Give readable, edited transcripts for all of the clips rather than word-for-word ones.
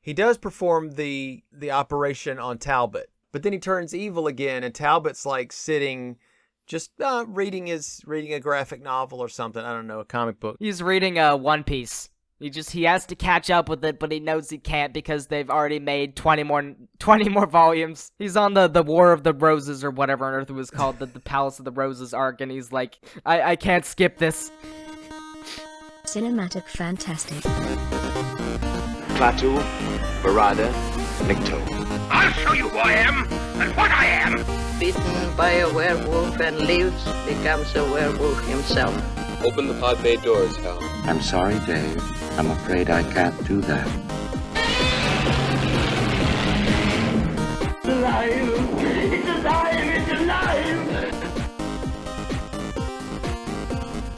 he does perform the operation on Talbot, but then he turns evil again, and Talbot's like sitting, just reading a graphic novel or something. I don't know, a comic book. He's reading One Piece. He has to catch up with it, but he knows he can't because they've already made 20 more volumes. He's on the War of the Roses or whatever on Earth it was called, the Palace of the Roses arc, and he's like, I can't skip this. Cinematic Fantastic. Klaatu, Barada, Nikto. I'll show you who I am and what I am. Bitten by a werewolf and lives, becomes a werewolf himself. Open the pod bay doors, Hal. I'm sorry, Dave. I'm afraid I can't do that. It's alive! It's alive! It's alive!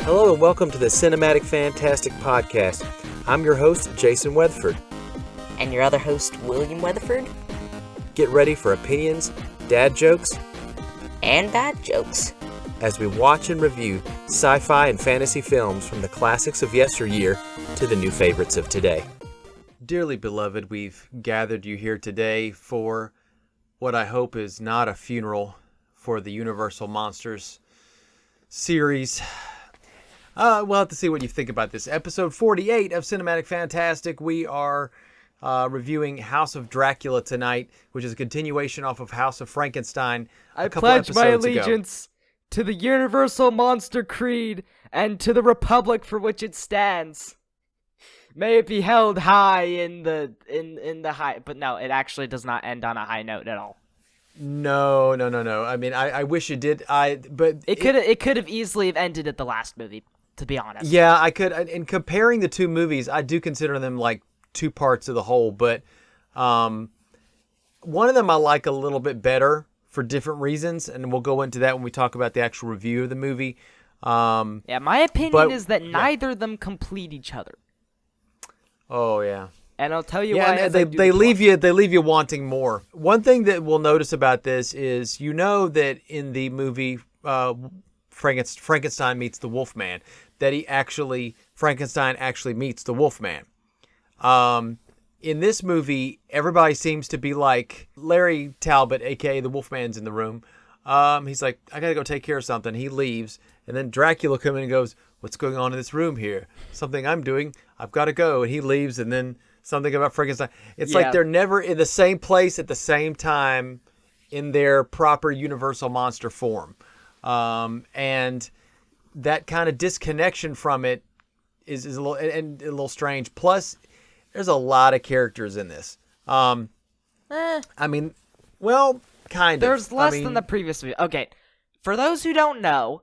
Hello and welcome to the Cinematic Fantastic Podcast. I'm your host, Jason Weatherford. And your other host, William Weatherford. Get ready for opinions, dad jokes, and bad jokes as we watch and review sci-fi and fantasy films from the classics of yesteryear to the new favorites of today. Dearly beloved, we've gathered you here today for what I hope is not a funeral for the Universal Monsters series. We'll have to see what you think about this. Episode 48 of Cinematic Fantastic. We are reviewing House of Dracula tonight, which is a continuation off of House of Frankenstein. I pledge my allegiance to the Universal Monster Creed and to the Republic for which it stands. May it be held high in the high, but no, it actually does not end on a high note at all. No. I mean, I wish it did. But it could have easily have ended at the last movie, to be honest. Yeah, I could. In comparing the two movies, I do consider them like two parts of the whole, but one of them I like a little bit better for different reasons, and we'll go into that when we talk about the actual review of the movie. Yeah, my opinion is that neither of them complete each other. Oh yeah. And I'll tell you why. And they leave you wanting more. One thing that we'll notice about this is, that in the movie Frankenstein meets the Wolfman, that Frankenstein actually meets the Wolfman. In this movie, everybody seems to be like, Larry Talbot, aka the Wolfman's in the room. He's like, I gotta go take care of something. He leaves, and then Dracula comes in and goes, what's going on in this room here? Something I'm doing. I've got to go. And he leaves, and then something about Frankenstein. It's like they're never in the same place at the same time in their proper universal monster form. And that kind of disconnection from it is a little strange. Plus, there's a lot of characters in this. I mean, well, kind of. There's less than the previous movie. Okay, for those who don't know,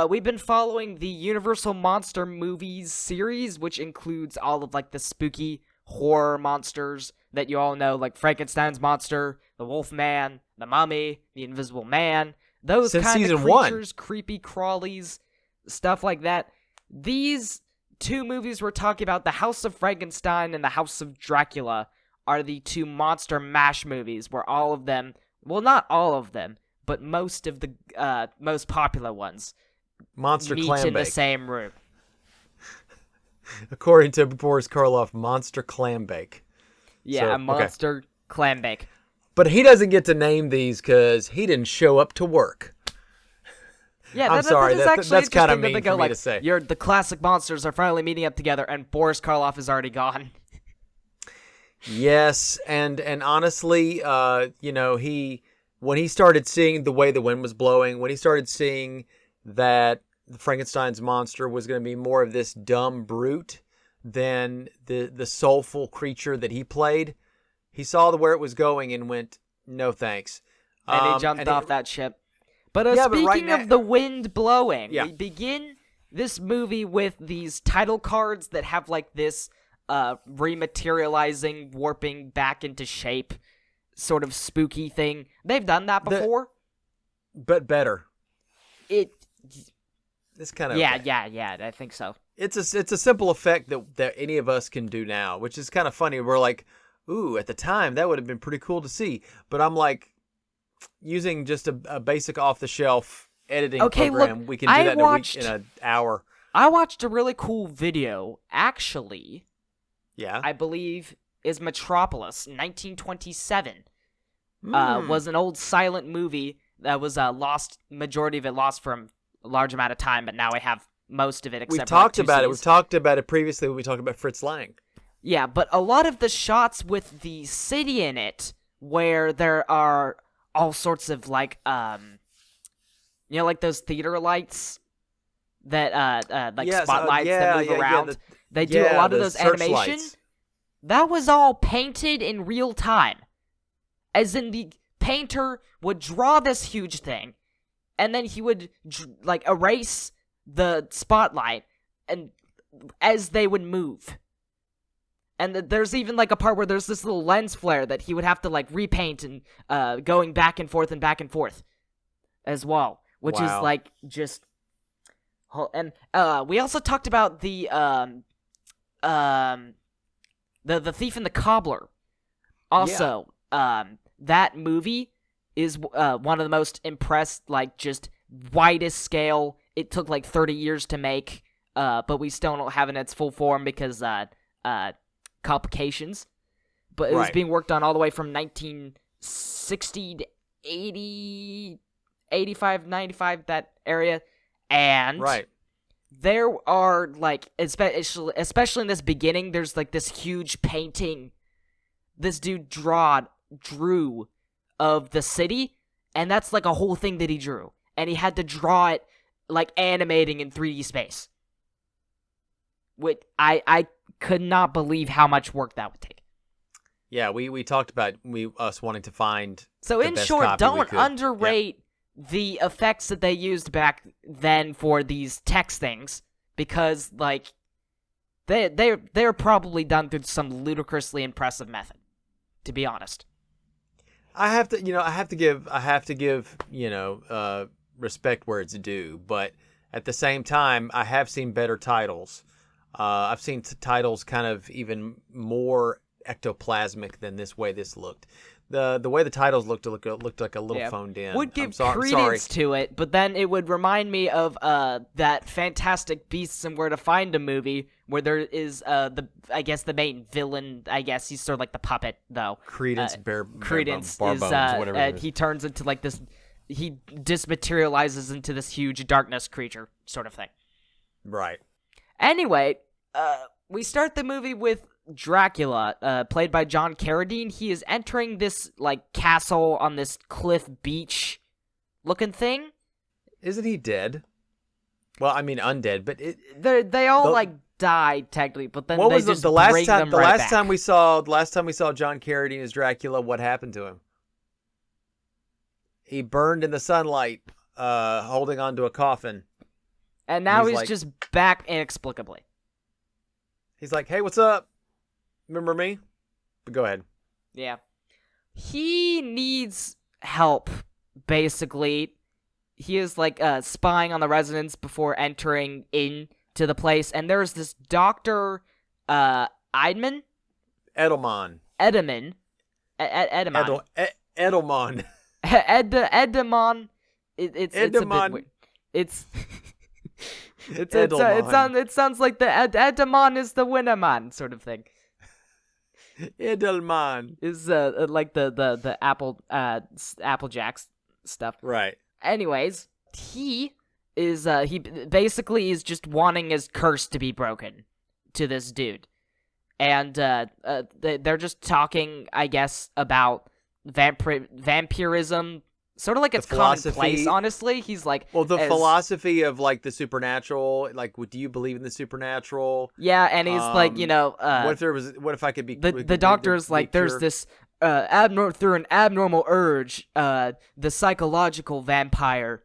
we've been following the Universal Monster Movies series, which includes all of like the spooky horror monsters that you all know, like Frankenstein's monster, the Wolfman, the Mummy, the Invisible Man, those Since kind of season creatures, 1. creepy crawlies, stuff like that. These two movies we're talking about, The House of Frankenstein and The House of Dracula, are the two monster mash movies where all of them, well, not all of them, but most of the most popular ones Monster meet Clam in the Bake. same room. According to Boris Karloff, Monster Clam Bake. Yeah, So, a monster clam bake. But he doesn't get to name these because he didn't show up to work. Yeah, I'm sorry, that's kind of mean mean for me to say. The classic monsters are finally meeting up together, and Boris Karloff is already gone. Yes, and honestly, when he started seeing the way the wind was blowing, when he started seeing that Frankenstein's monster was going to be more of this dumb brute than the soulful creature that he played, he saw where it was going and went, no thanks. And he jumped off that ship. But speaking right now, of the wind blowing, yeah. we begin this movie with these title cards that have like this rematerializing, warping back into shape sort of spooky thing. They've done that before. But better. It's kind of yeah, I think so. It's a simple effect that any of us can do now, which is kind of funny. We're like, ooh, at the time that would have been pretty cool to see. But I'm like, using just a basic off the shelf editing program, look, we can do that in an hour. I watched a really cool video, actually. Yeah. I believe is Metropolis, 1927. Was an old silent movie that was majority of it lost for a large amount of time, but now I have most of it except We've for talked like, 2 about it. Cs. We've talked about it previously when we talked about Fritz Lang. Yeah, but a lot of the shots with the city in it, where there are all sorts of like like those theater lights that spotlights that move around. They do a lot of those animation. Lights. That was all painted in real time. As in, the painter would draw this huge thing, and then he would erase the spotlight, and as they would move. And there's even like a part where there's this little lens flare that he would have to like repaint and going back and forth as well, which is like just. And we also talked about the Thief and the Cobbler. Also, that movie is one of the most impressed, like just widest scale. It took like 30 years to make, but we still don't have it in its full form because complications. But it was being worked on all the way from 1960 to 80, 85, 95, that area. And there are, like, especially in this beginning, there's, like, this huge painting this dude drew of the city, and that's, like, a whole thing that he drew. And he had to draw it, like, animating in 3D space. Which I could not believe how much work that would take. Yeah, we talked about us wanting to find. So in short, don't underrate the effects that they used back then for these text things, because like they're probably done through some ludicrously impressive method, to be honest. I have to give respect where it's due, but at the same time, I have seen better titles. I've seen titles kind of even more ectoplasmic than this way this looked. The way the titles looked like a little phoned in. Would give credence to it, but then it would remind me of that Fantastic Beasts and Where to Find a movie where there is the main villain. I guess he's sort of like the puppet though. Credence Barbones, whatever. He turns into like this. He dismaterializes into this huge darkness creature sort of thing. Right. Anyway, we start the movie with Dracula, played by John Carradine. He is entering this, like, castle on this cliff beach looking thing. Isn't he dead? Well, I mean undead, but they all died technically, but then they just the last bring time them the right last back. time we saw John Carradine as Dracula, what happened to him? He burned in the sunlight, holding onto a coffin. And now he's just back inexplicably. He's like, "Hey, what's up? Remember me?" But go ahead. Yeah. He needs help, basically. He is, like, spying on the residents before entering into the place. And there's this Dr. Edelman. Edelman. Edemon. It's a bit weird. It sounds like the Edemon is the winner man sort of thing. Edelman is like the Apple Jacks stuff. Right. Anyways, he basically is just wanting his curse to be broken to this dude. And they're just talking, I guess, about vampirism. Sort of like it's commonplace, honestly. He's like... Well, philosophy of, like, the supernatural. Like, do you believe in the supernatural? Yeah, and he's like, what if I could be... The doctor's like, there's this... through an abnormal urge, the psychological vampire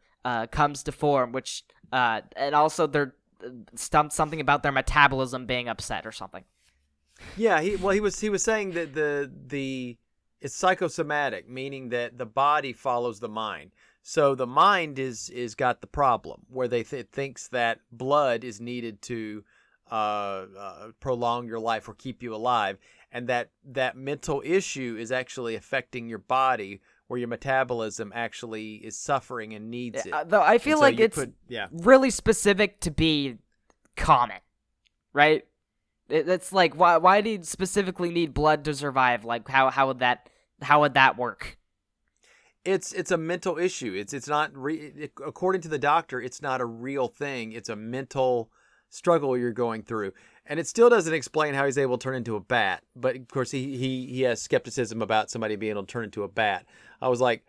comes to form, which... and also they're... something about their metabolism being upset or something. Yeah, he was saying that the it's psychosomatic, meaning that the body follows the mind. So the mind is got the problem where they thinks that blood is needed to prolong your life or keep you alive, and that mental issue is actually affecting your body, where your metabolism actually is suffering and needs it. Though I feel like it's really specific to be common, right? It's like, why do you specifically need blood to survive? Like, how would that work? It's a mental issue. It's not according to the doctor, it's not a real thing. It's a mental struggle you're going through. And it still doesn't explain how he's able to turn into a bat. But of course he has skepticism about somebody being able to turn into a bat. I was like,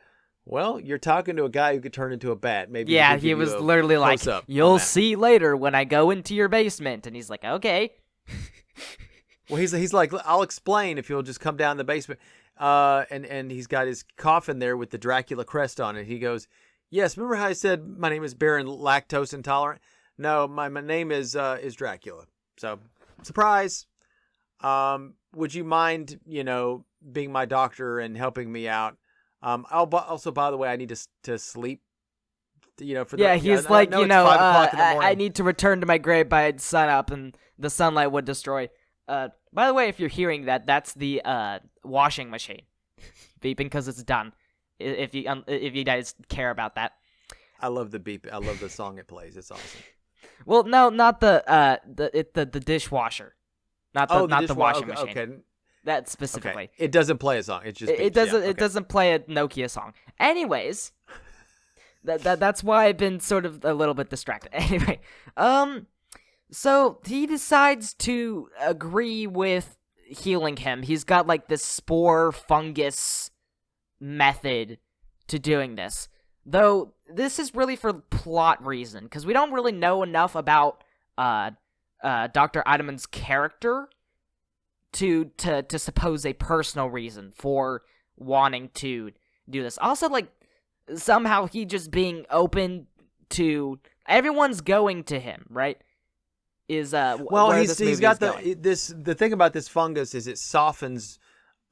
well, you're talking to a guy who could turn into a bat. Maybe Yeah, he was literally like, "You'll see later when I go into your basement." And he's like, "Okay." Well, he's like, "I'll explain if you'll just come down the basement." And he's got his coffin there with the Dracula crest on it. He goes, "Yes, remember how I said my name is Baron Lactose Intolerant? No, my name is Dracula." So, surprise. Would you mind, being my doctor and helping me out? Also, by the way, I need to sleep. For he's like, I need to return to my grave by sunup, and the sunlight would destroy. By the way, if you're hearing that, that's the washing machine beeping because it's done. If you guys care about that. I love the beep. I love the song it plays. It's awesome. Well, no, not the dishwasher, not the washing machine. Okay. That specifically. Okay. It doesn't play a song. It just it doesn't play a Nokia song. Anyways, that's why I've been sort of a little bit distracted. Anyway, so he decides to agree with healing him. He's got like this spore fungus method to doing this. Though this is really for plot reason, because we don't really know enough about Dr. Idemann's character to suppose a personal reason for wanting to do this. Also, like, somehow he just being open to everyone's going to him, right? Is he's got the thing about this fungus is it softens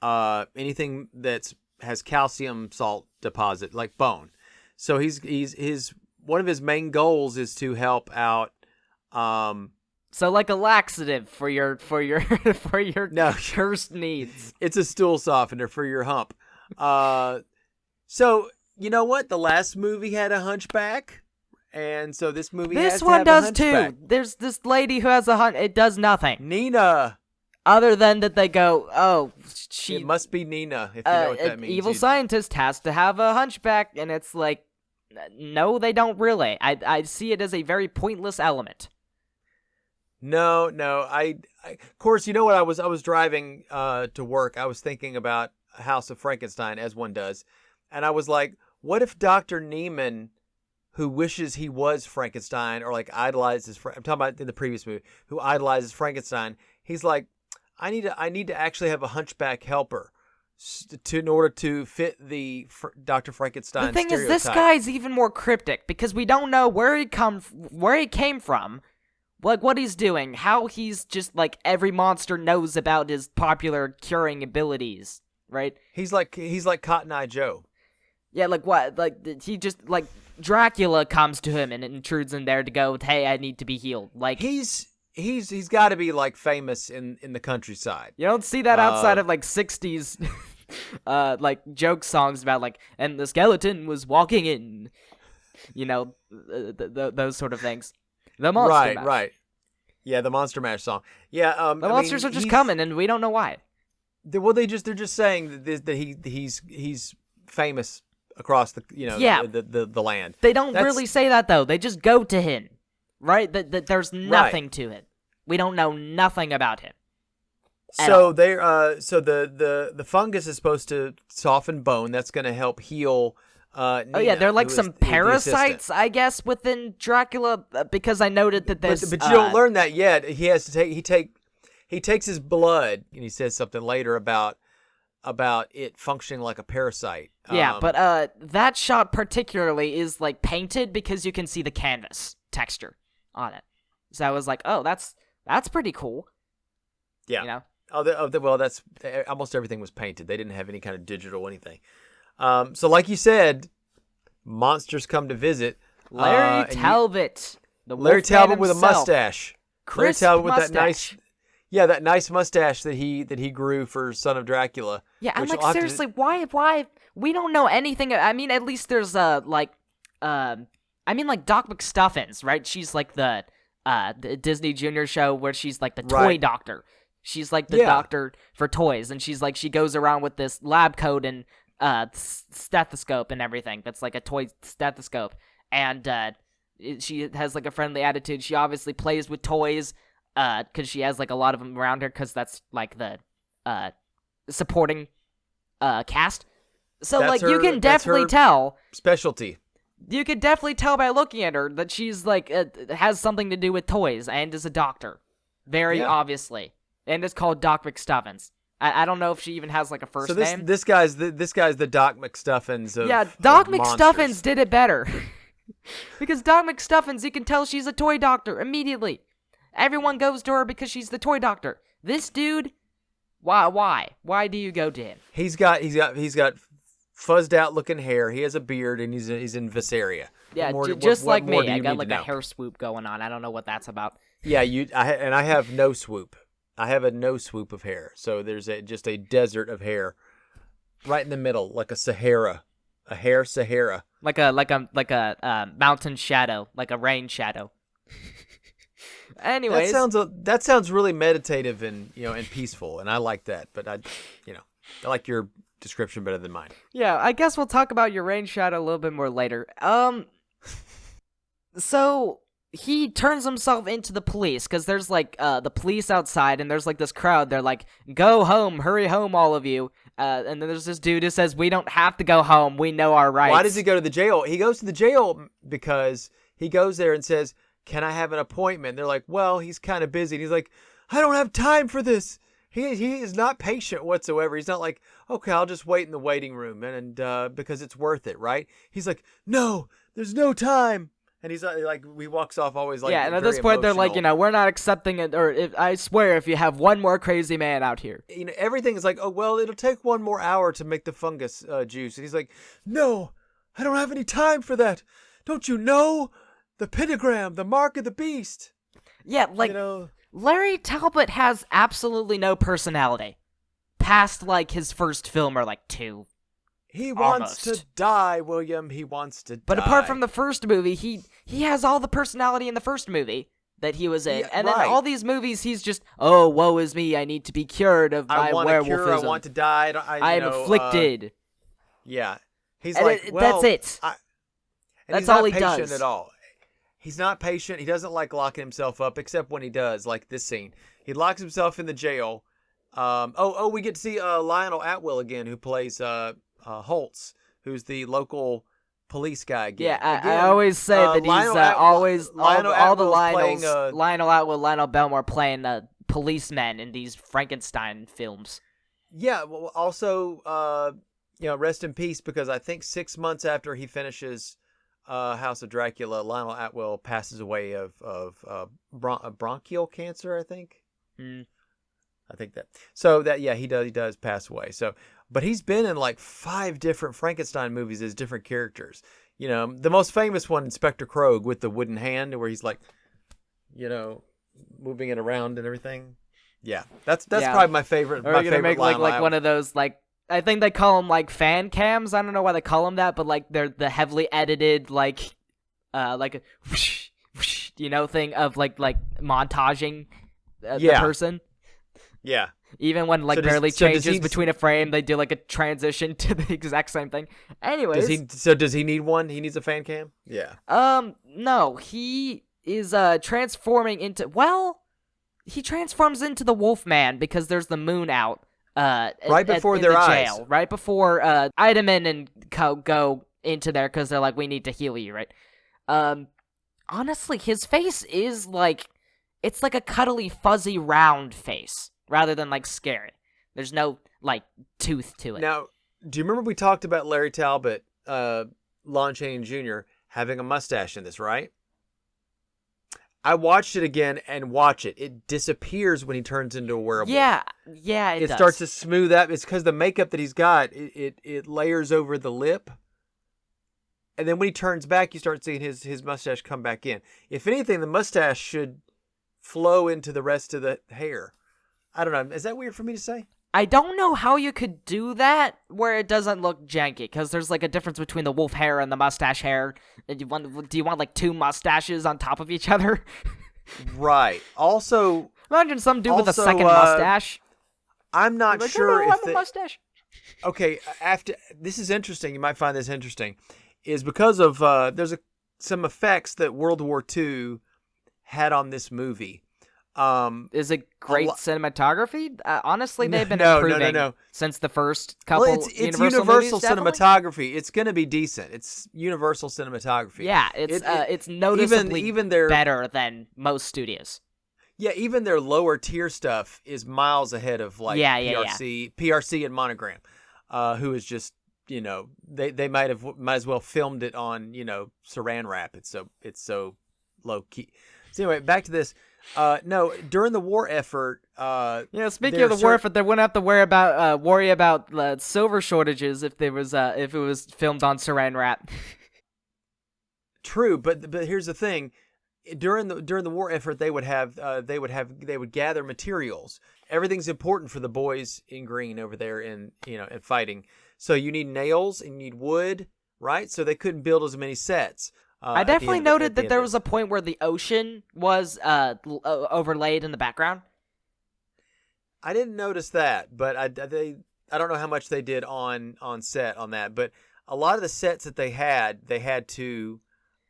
anything that has calcium salt deposit, like bone. So he's one of his main goals is to help out. So like a laxative for your cursed needs. It's a stool softener for your hump. So you know what? The last movie had a hunchback, and so this movie has to have a hunchback. Too. There's this lady who has a hunch. It does nothing. Nina. Other than that, they go, "Oh, she." It must be Nina. If you know what that means. Evil scientist has to have a hunchback, and it's like, no, they don't really. I see it as a very pointless element. No. Of course, you know what? I was driving to work. I was thinking about House of Frankenstein, as one does, and I was like, what if Dr. Neiman, who wishes he was Frankenstein, or like idolizes, I'm talking about in the previous movie, who idolizes Frankenstein, he's like, I need to actually have a hunchback helper in order to fit the Dr. Frankenstein stereotype. The thing is, this guy's even more cryptic because we don't know where he came from, like what he's doing, how he's just like every monster knows about his popular curing abilities, right? He's like Cotton Eye Joe. Yeah, like what? Like he just like Dracula comes to him and intrudes in there to go, "Hey, I need to be healed." Like he's got to be like famous in the countryside. You don't see that outside of like 60s like joke songs about like, and the skeleton was walking in, those sort of things. The Monster Mash. Right. Yeah, the Monster Mash song. Yeah, the monsters are just coming and we don't know why. They're just saying that he's famous across the land. They don't really say that though. They just go to him. Right? That there's nothing to it. We don't know nothing about him. So the fungus is supposed to soften bone. That's going to help heal Nina, there are like some parasites, I guess, within Dracula, because I noted that there's but you don't learn that yet. He has to he takes his blood and he says something later about it functioning like a parasite. Yeah, but that shot particularly is like painted because you can see the canvas texture on it. So I was like, oh, that's pretty cool. Yeah. Well, that's almost everything was painted. They didn't have any kind of digital anything. So like you said, monsters come to visit. Larry Talbot. Larry Talbot with a himself. Mustache. Crisp Larry Talbot mustache. that nice mustache that he grew for Son of Dracula. Yeah, I'm like, seriously, why? We don't know anything. I mean, at least there's Doc McStuffins, right? She's like the the Disney Junior show where she's like the toy Right. doctor. She's like the Yeah. doctor for toys, and she's like she goes around with this lab coat and stethoscope and everything. That's like a toy stethoscope, and she has like a friendly attitude. She obviously plays with toys, because she has like a lot of them around her, because that's like the supporting cast. So That's like you her- can that's definitely her- tell. Specialty. You could definitely tell by looking at her that she's like has something to do with toys and is a doctor, very Yeah. obviously, and it's called Doc McStuffins. I don't know if she even has like a first So this name. this guy's the Doc McStuffins of Yeah, Doc of McStuffins monsters. did it better. Because Doc McStuffins, you can tell she's a toy doctor immediately. Everyone goes to her because she's the toy doctor. This dude, why? Why do you go to him? He's got fuzzed out looking hair. He has a beard and he's in Visaria. Yeah, What more- just what like more me. do I you got need like to a know? hair swoop going on. I don't know what that's about. Yeah, I have no swoop. I have a no swoop of hair. So there's just a desert of hair, right in the middle, like a Sahara, a hair Sahara. Like a mountain shadow, like a rain shadow. Anyways, That sounds really meditative and and peaceful, and I like that. But I like your description better than mine. yeah, I guess we'll talk about your rain shadow a little bit more later. So he turns himself into the police because there's like the police outside, and there's like this crowd. They're like, "Go home, hurry home, all of you." And then there's this dude who says, "We don't have to go home. We know our rights." Why does he go to the jail? He goes to the jail because he goes there and says, "Can I have an appointment?" And they're like, "Well, he's kind of busy." And he's like, "I don't have time for this." He is not patient whatsoever. He's not like, "Okay, I'll just wait in the waiting room and because it's worth it, right?" He's like, "No, there's no time." And he's like, he walks off always like, yeah, and at very this point they're like, emotional. we're not accepting it, or I swear if you have one more crazy man out here. Everything is like, "Oh, well, it'll take 1 more hour to make the fungus juice." And he's like, "No, I don't have any time for that. Don't you know? The pentagram, the mark of the beast." Yeah, like Larry Talbot has absolutely no personality. Past like his first film or like 2. He wants Almost. to die, William. He wants to But die. apart from the first movie, he has all the personality in the first movie that he was in. Yeah, and right. then all these movies he's just, "Oh, woe is me, I need to be cured of my I want a werewolfism. cure. I want to die. I am afflicted." Yeah. He's And like, well, that's it. and That's he's not all he patient does. at all. He's not patient. He doesn't like locking himself up, except when he does, like this scene. He locks himself in the jail. We get to see Lionel Atwill again, who plays Holtz, who's the local police guy again. Yeah, Again, I always say that he's always Lionel all the Atwill's Lionels, playing, Lionel Atwill, Lionel Belmore playing policemen in these Frankenstein films. Yeah, well, also, rest in peace, because I think 6 months after he finishes House of Dracula, Lionel Atwill passes away of bronchial cancer, I think. I think that. So that, yeah, he does pass away. So, but he's been in like 5 different Frankenstein movies as different characters. The most famous one, Inspector Krogh, with the wooden hand, where he's like, moving it around and everything. Yeah, that's probably my favorite. Or my you're gonna favorite make like Lionel one of those like, I think they call them like fan cams. I don't know why they call them that, but like they're the heavily edited like a whoosh, whoosh, thing of like montaging the person. Yeah. Even when like So does- barely so does changes he- between a frame, they do like a transition to the exact same thing. Anyways, Does he need one? He needs a fan cam? Yeah. no, he is transforming into, he transforms into the Wolfman because there's the moon out Right before in their the eyes. jail, right before Idaman and Co go into there because they're like, we need to heal you, right? Honestly, his face is like, it's like a cuddly, fuzzy, round face rather than like scary. There's no like tooth to it. Now, do you remember we talked about Larry Talbot, Lon Chaney Jr. having a mustache in this, right? I watched it again and watch it. It disappears when he turns into a werewolf. Yeah, it does. starts to smooth out. It's because the makeup that he's got, it layers over the lip. And then when he turns back, you start seeing his mustache come back in. If anything, the mustache should flow into the rest of the hair. I don't know. Is that weird for me to say? I don't know how you could do that where it doesn't look janky, because there's like a difference between the wolf hair and the mustache hair. Do you want like 2 mustaches on top of each other? Right. Also, Imagine some dude with a Also, second mustache. I'm not Like, sure "Oh, if I have a mustache. Okay, after this is interesting. You might find this interesting, is because of some effects that World War II had on this movie. Is it great cinematography? Honestly, they've been no, improving since the first couple. Well, it's Universal movies, definitely. cinematography. It's going to be decent. It's Universal cinematography. Yeah, it's noticeably even their better than most studios. Yeah, even their lower tier stuff is miles ahead of like PRC and Monogram, who is just they might as well filmed it on Saran wrap. It's so low key. So anyway, back to this. No, during the war effort. Speaking of the war effort, they wouldn't have to worry about silver shortages if it was filmed on Saran wrap. True, but here's the thing. During the war effort, they would gather materials. Everything's important for the boys in green over there in fighting. So you need nails and you need wood, right? So they couldn't build as many sets. I definitely noted that there was a point where the ocean was overlaid in the background. I didn't notice that, but I don't know how much they did on set on that. But a lot of the sets that they had to.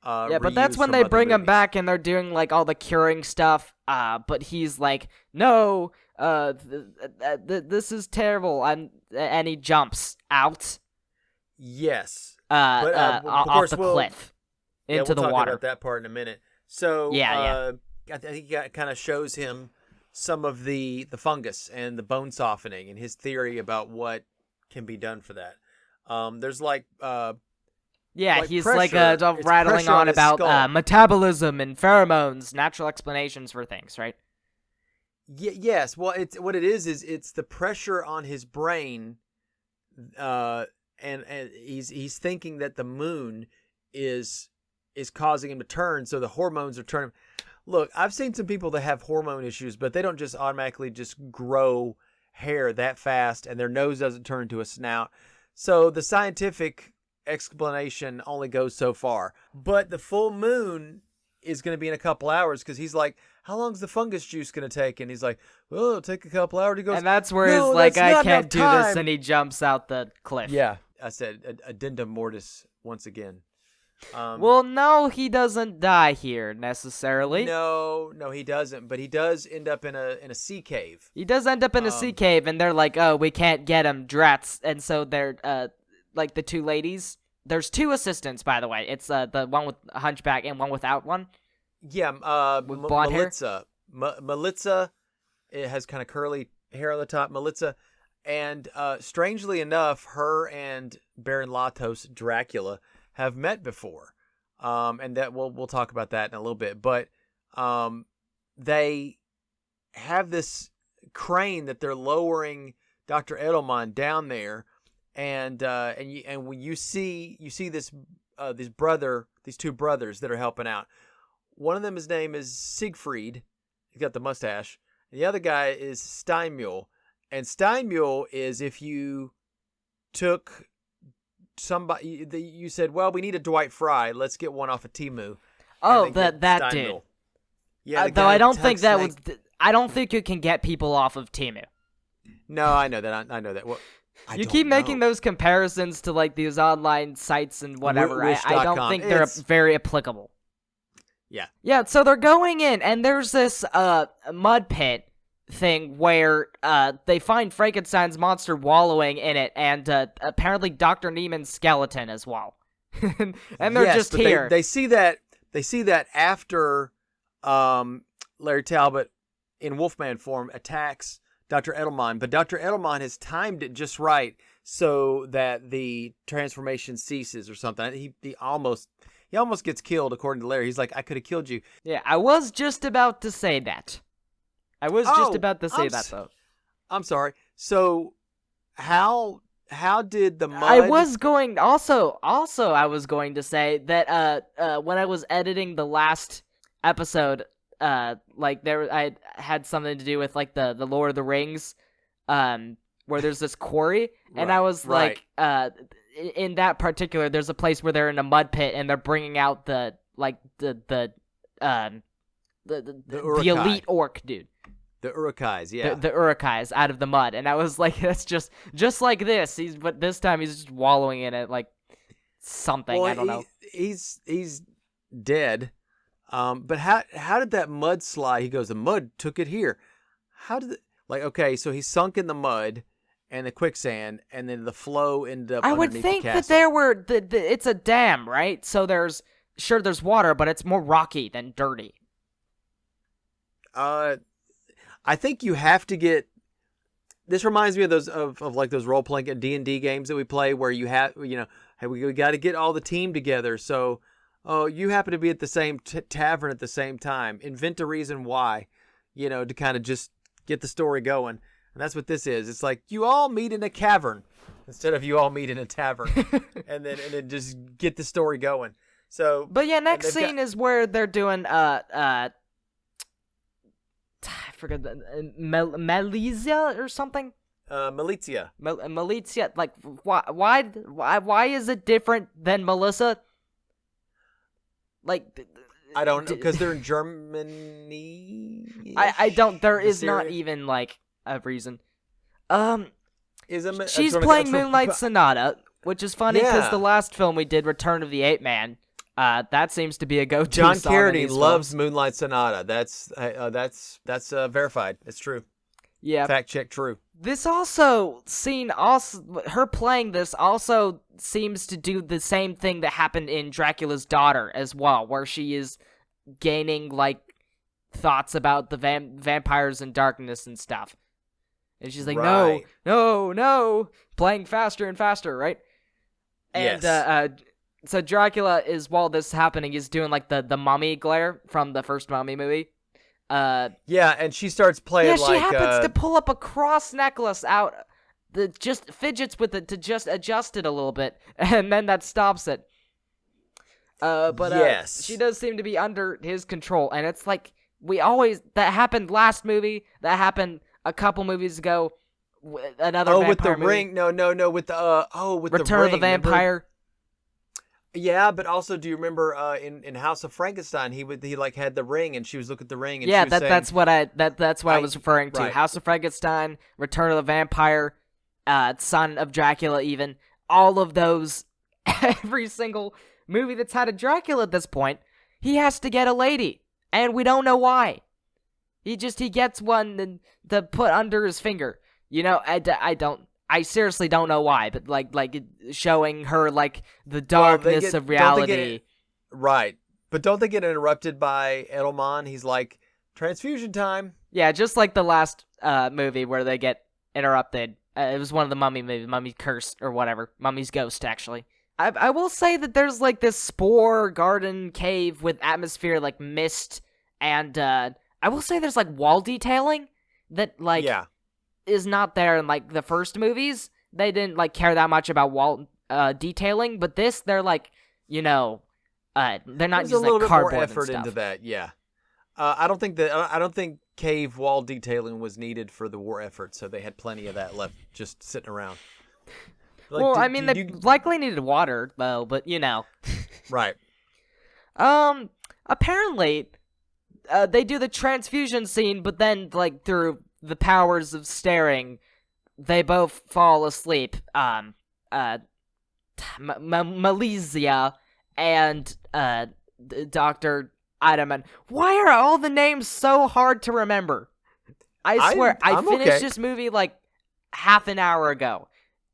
But that's when they bring him back and they're doing like all the curing stuff. But he's like, no, this is terrible, and he jumps out. Yes. Off the cliff into the we'll water. Talk about that part in a minute. So I think he kind of shows him some of the fungus and the bone softening and his theory about what can be done for that. There's like. He's pressure. like rattling on about metabolism and pheromones, natural explanations for things, right? Yes. Well, what it is it's the pressure on his brain, and he's thinking that the moon is causing him to turn, so the hormones are turning. Look, I've seen some people that have hormone issues, but they don't just automatically just grow hair that fast, and their nose doesn't turn into a snout. So the scientific explanation only goes so far, but the full moon is going to be in a couple hours because he's like, how long is the fungus juice going to take? And he's like, well, it'll take a couple hours. He goes, and that's where he's like, I can't do this, and he jumps out the cliff. Yeah, I said addendum mortis once again. Well, no, he doesn't die here necessarily. No, he doesn't, but he does end up in a sea cave. He does end up in a sea cave, and they're like, oh, we can't get him, drats, and so they're like the two ladies. There's two assistants, by the way. It's the one with a hunchback and one without one. Yeah, with blonde Melitza. Melitza, it has kind of curly hair on the top. Melitza, and strangely enough, her and Baron Latos Dracula have met before, and that we'll talk about that in a little bit. But they have this crane that they're lowering Dr. Edelman down there. And when you see this these two brothers that are helping out. One of them, his name is Siegfried. He's got the mustache. And the other guy is Steinmühl. And Steinmühl is if you took somebody, you said, well, we need a Dwight Fry. Let's get one off of Temu. Oh, that dude. Yeah. Though I don't think that was. I don't think you can get people off of Temu. No, I know that. I know that. Well, you keep making those comparisons to like these online sites and whatever. I don't think they're very applicable. Yeah. Yeah, so they're going in, and there's this mud pit thing where they find Frankenstein's monster wallowing in it, and apparently Dr. Neiman's skeleton as well. And they're just here. They see that after Larry Talbot in Wolfman form attacks Dr. Edelman, but Dr. Edelman has timed it just right so that the transformation ceases or something. He almost gets killed, according to Larry. He's like, I could have killed you. Yeah, I was just about to say that. Though. I'm sorry. So, how did the mud... I was going to say that when I was editing the last episode, I had something to do with like the Lord of the Rings, where there's this quarry, and I was like, in that particular, there's a place where they're in a mud pit and they're bringing out the the Urukai. elite orc dude. The Urukais, yeah. The Urukais out of the mud, and I was like, that's just like this. But this time he's just wallowing in it like something. Well, I don't know. He's dead. But how did that mud slide? He goes, the mud took it here. How did okay, so he sunk in the mud and the quicksand, and then the flow ended up. I would underneath think the that castle. there were it's a dam, right? So there's water, but it's more rocky than dirty. I think you have to get. This reminds me of those of like those role playing D&D games that we play, where you have hey, we got to get all the team together. So, you happen to be at the same tavern at the same time. Invent a reason why, to kind of just get the story going. And that's what this is. It's like you all meet in a cavern instead of you all meet in a tavern, and then just get the story going. So, but yeah, next scene is where they're doing I forget Malaysia or something. Militia. Militia, like why is it different than Melissa? Like I don't know, because they're in Germany. I don't. There is Syria? not even like a reason. She's playing Moonlight Sonata, which is funny because Yeah. the last film we did, Return of the Ape Man, that seems to be a go-to. John song in Carradine these loves films. Moonlight Sonata. That's verified. It's true. Yeah. Fact check. True. This scene her playing this also seems to do the same thing that happened in Dracula's Daughter as well, where she is gaining like thoughts about the vampires and darkness and stuff. And she's like, Right. no, playing faster and faster, right? And Yes. so Dracula is, while this is happening, is doing like the mummy glare from the first Mummy movie. Yeah, and she starts playing she happens to pull up a cross necklace out, that just fidgets with it to just adjust it a little bit, and then that stops it. But Yes. she does seem to be under his control, and it's like that happened last movie, that happened a couple movies ago, another vampire with the movie. ring. No, with the with Return the ring. of the Vampire. Remember? Yeah, but also, do you remember in House of Frankenstein, he like had the ring, and she was looking at the ring, and Yeah, she was saying, that's what I was referring to. right. House of Frankenstein, Return of the Vampire, Son of Dracula, even all of those. Every single movie that's had a Dracula at this point, he has to get a lady, and we don't know why. He gets one to put under his finger. I seriously don't know why, but like showing her like the darkness of reality. Right. But don't they get interrupted by Edelman? He's like, transfusion time. Yeah, just like the last movie where they get interrupted. It was one of the Mummy movies, Mummy's Curse or whatever, Mummy's Ghost actually. I will say that there's like this spore garden cave with atmosphere like mist, and I will say there's like wall detailing that like Yeah. is not there in like the first movies. They didn't like care that much about wall detailing, but this they're like, they're not There's just a little like bit more cardboard effort and stuff. into that. Yeah. I don't think cave wall detailing was needed for the war effort, so they had plenty of that left just sitting around. Like, Well, did- I mean, did they you- likely needed water though, but right. Apparently, they do the transfusion scene, but then, like, through the powers of staring, they both fall asleep. Malaysia and, Dr. Idaman. Why are all the names so hard to remember? I swear, I I'm finished okay. this movie, like, half an hour ago,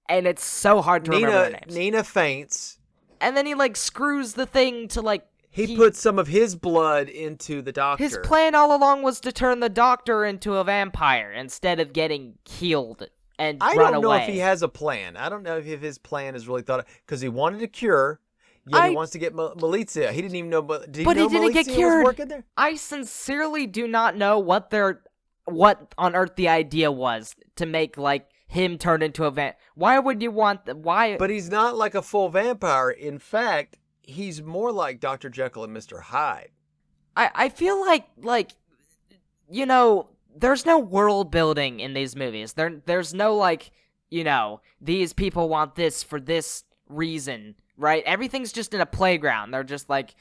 and it's so hard to remember the names. Nina faints. And then he, like, screws the thing to, like, He puts some of his blood into the doctor. his plan all along was to turn the doctor into a vampire instead of getting healed and I run don't know away. if he has a plan. I don't know if his plan is really thought because he wanted a cure. Yet he wants to get Malizia. He didn't even know. Did he But he know didn't get Malizia cured. was working there? I sincerely do not know what on earth the idea was to make like him turn into a Why would you want why? But he's not like a full vampire. In fact, he's more like Dr. Jekyll and Mr. Hyde. I feel like there's no world building in these movies. There's no like these people want this for this reason, right? Everything's just in a playground. They're just like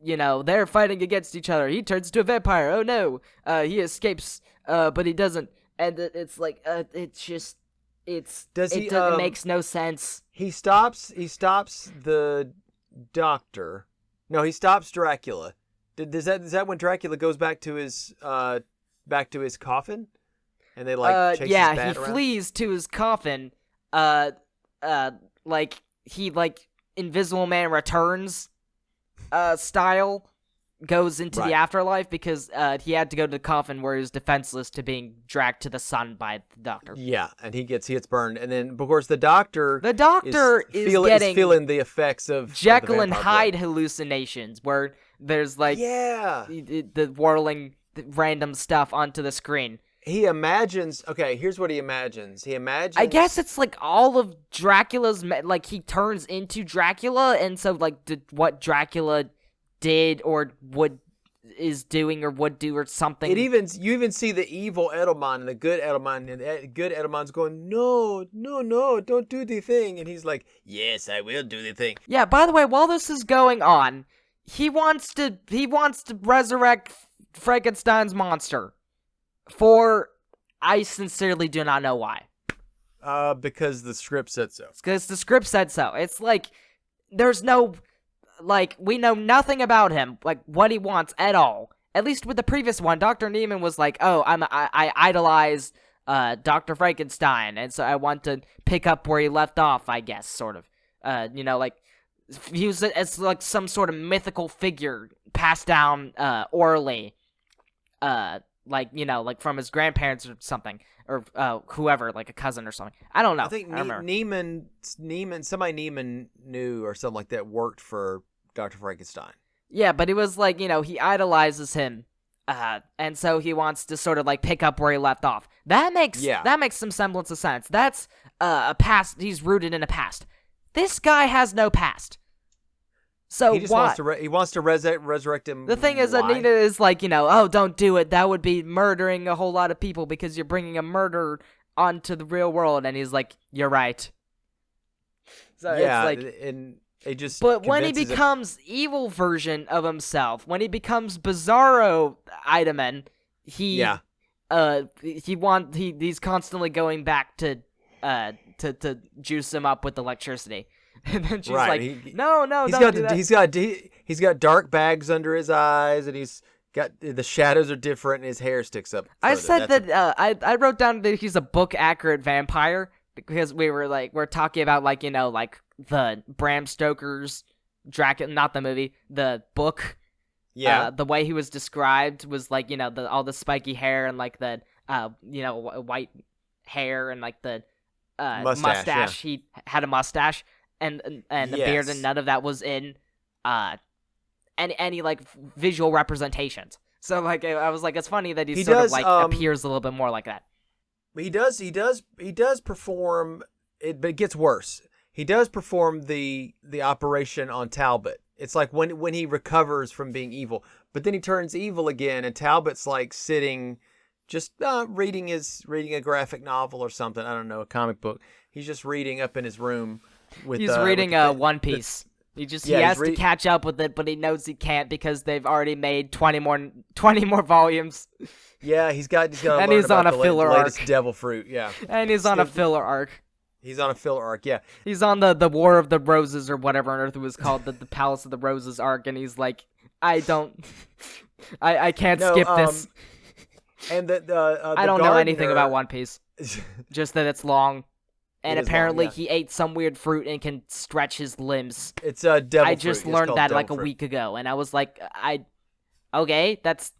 they're fighting against each other. He turns into a vampire. Oh no. He escapes, but he doesn't. And it's like, it makes no sense. He stops the doctor. No, he stops Dracula. Is that when Dracula goes back to his coffin? And they chase his bat he around? flees to his coffin. Invisible Man Returns style, goes into the afterlife because he had to go to the coffin where he was defenseless to being dragged to the sun by the doctor. Yeah, and he gets burned, and then of course the doctor is getting feeling the effects of Jekyll and vampire Hyde blood. hallucinations where there's the whirling random stuff onto the screen. He imagines. Okay, here's what he imagines. He imagines. I guess it's like all of Dracula's he turns into Dracula, and so what Dracula did or is doing or would do or something. You even see the evil Edelman and the good Edelman, and the good Edelman's going, no, don't do the thing, and he's like, yes, I will do the thing. Yeah. By the way, while this is going on, he wants to resurrect Frankenstein's monster. I sincerely do not know why. Because the script said so. Because the script said so. It's like there's no. We know nothing about him, what he wants at all. At least with the previous one, Dr. Neiman was like, oh, I idolize Dr. Frankenstein, and so I want to pick up where he left off, I guess, sort of. Use it as some sort of mythical figure passed down orally, from his grandparents or something, or whoever, like a cousin or something. I don't know. I think Neiman, somebody Neiman knew or something like that worked for Dr. Frankenstein. Yeah, but it was he idolizes him, and so he wants to sort of pick up where he left off. That makes some semblance of sense. That's a past. He's rooted in a past. This guy has no past. So he just wants to resurrect him. The thing is, Anita is oh, don't do it. That would be murdering a whole lot of people because you're bringing a murder onto the real world. And he's like, you're right. So yeah, it's and it just. But when he becomes evil version of himself, when he becomes Bizarro Idaman, he's constantly going back to juice him up with electricity. And then she's no, don't do that. He's got dark bags under his eyes, and he's got the shadows are different, and his hair sticks up. I said I wrote down that he's a book accurate vampire because we're talking about the Bram Stoker's Dracula, not the movie, the book. Yeah. The way he was described was all the spiky hair and the white hair and the mustache. Yeah. He had a mustache. And the beard, and none of that was in any visual representations. So I was it's funny that he sort of appears a little bit more like that. He does perform it, but it gets worse. He does perform the operation on Talbot. It's when he recovers from being evil, but then he turns evil again, and Talbot's sitting, just reading a graphic novel or something. I don't know, a comic book. He's just reading up in his room. He's reading One Piece. He has to catch up with it, but he knows he can't because they've already made 20 more volumes. Yeah, he's got and he's on a filler arc. Latest Devil Fruit, yeah. And he's on a filler arc. He's on a filler arc, yeah. He's on the War of the Roses or whatever on Earth it was called, the Palace of the Roses arc, and he's like, I can't skip this. And the I don't know anything about One Piece, just that it's long. And apparently long, yeah. He ate some weird fruit and can stretch his limbs. It's a devil fruit. I just learned that a week ago, and I was like, okay, that's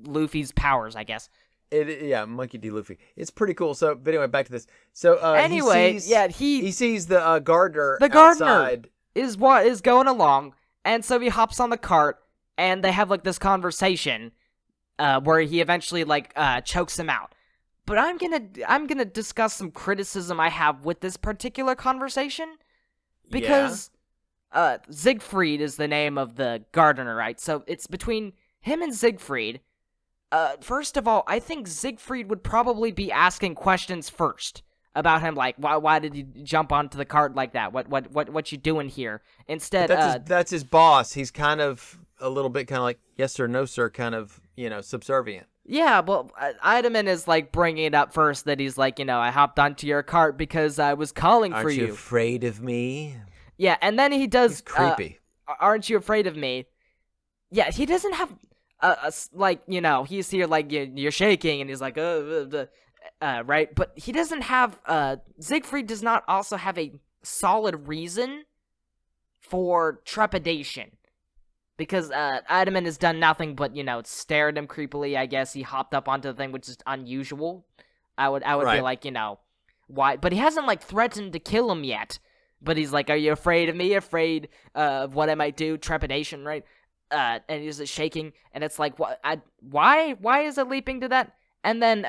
Luffy's powers, I guess. Monkey D. Luffy. It's pretty cool. So, but anyway, back to this. So, anyway, he sees the gardener. The gardener outside. is going along, and so he hops on the cart, and they have this conversation, where he eventually chokes him out. But I'm gonna discuss some criticism I have with this particular conversation, because Siegfried is the name of the gardener, right? So it's between him and Siegfried. First of all, I think Siegfried would probably be asking questions first about him, why did you jump onto the cart like that? What you doing here? Instead, that's his boss. He's kind of a little bit kind of like yes sir, no sir, kind of subservient. Yeah, well, Eidemann is like bringing it up first that he's like, I hopped onto your cart because I was calling for you. Aren't you afraid of me? Yeah, and then he does. He's creepy. Aren't you afraid of me? Yeah, he doesn't have he's here like you're shaking, and he's like, right? But he doesn't have. Siegfried does not also have a solid reason for trepidation. Because Eidemann has done nothing but, stare at him creepily. I guess he hopped up onto the thing, which is unusual. I would right. be like, why? But he hasn't, like, threatened to kill him yet. But he's like, are you afraid of me? Afraid of what I might do? Trepidation, right? And he's shaking, and it's like, why is it leaping to that? And then,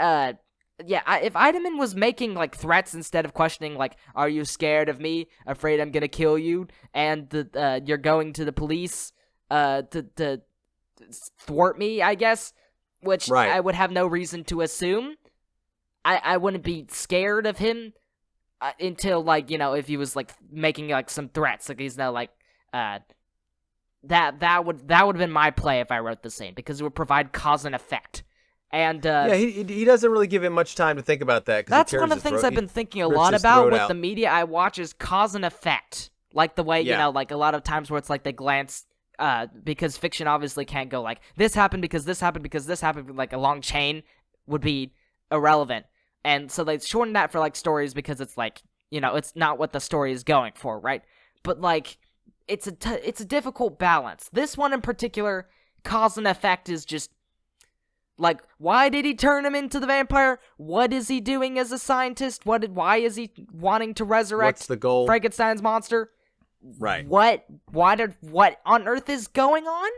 if Eidemann was making, like, threats instead of questioning, like, are you scared of me? Afraid I'm gonna kill you? And you're going to the police? To thwart me, I guess, which right. I would have no reason to assume. I wouldn't be scared of him until, like, if he was, like, making, like, some threats. Like, he's not, like, that would have been my play if I wrote the scene, because it would provide cause and effect. And, he doesn't really give him much time to think about that. That's one of the things I've been thinking a lot about with the media I watch is cause and effect. Like the way, like a lot of times where it's like they glance... because fiction obviously can't go like, this happened because this happened because this happened, like a long chain would be irrelevant. And so they shorten that for, like, stories because it's like, it's not what the story is going for, right? But, like, it's a difficult balance. This one in particular, cause and effect is just, like, why did he turn him into the vampire? What is he doing as a scientist? Why is he wanting to resurrect What's the goal? Frankenstein's monster? Right. What on earth is going on?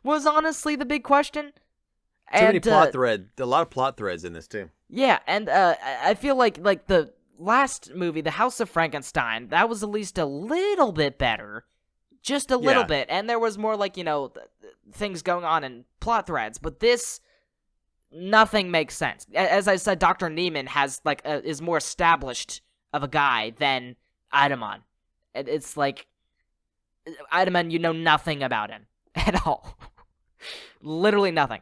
Was honestly the big question. Many plot threads. A lot of plot threads in this too. Yeah, and I feel like the last movie, The House of Frankenstein, that was at least a little bit better. Just a little bit. And there was more like, things going on in plot threads. But this, nothing makes sense. As I said, Dr. Neiman has, like, is more established of a guy than Eidemann. It's like, Eidemann, nothing about him at all. Literally nothing.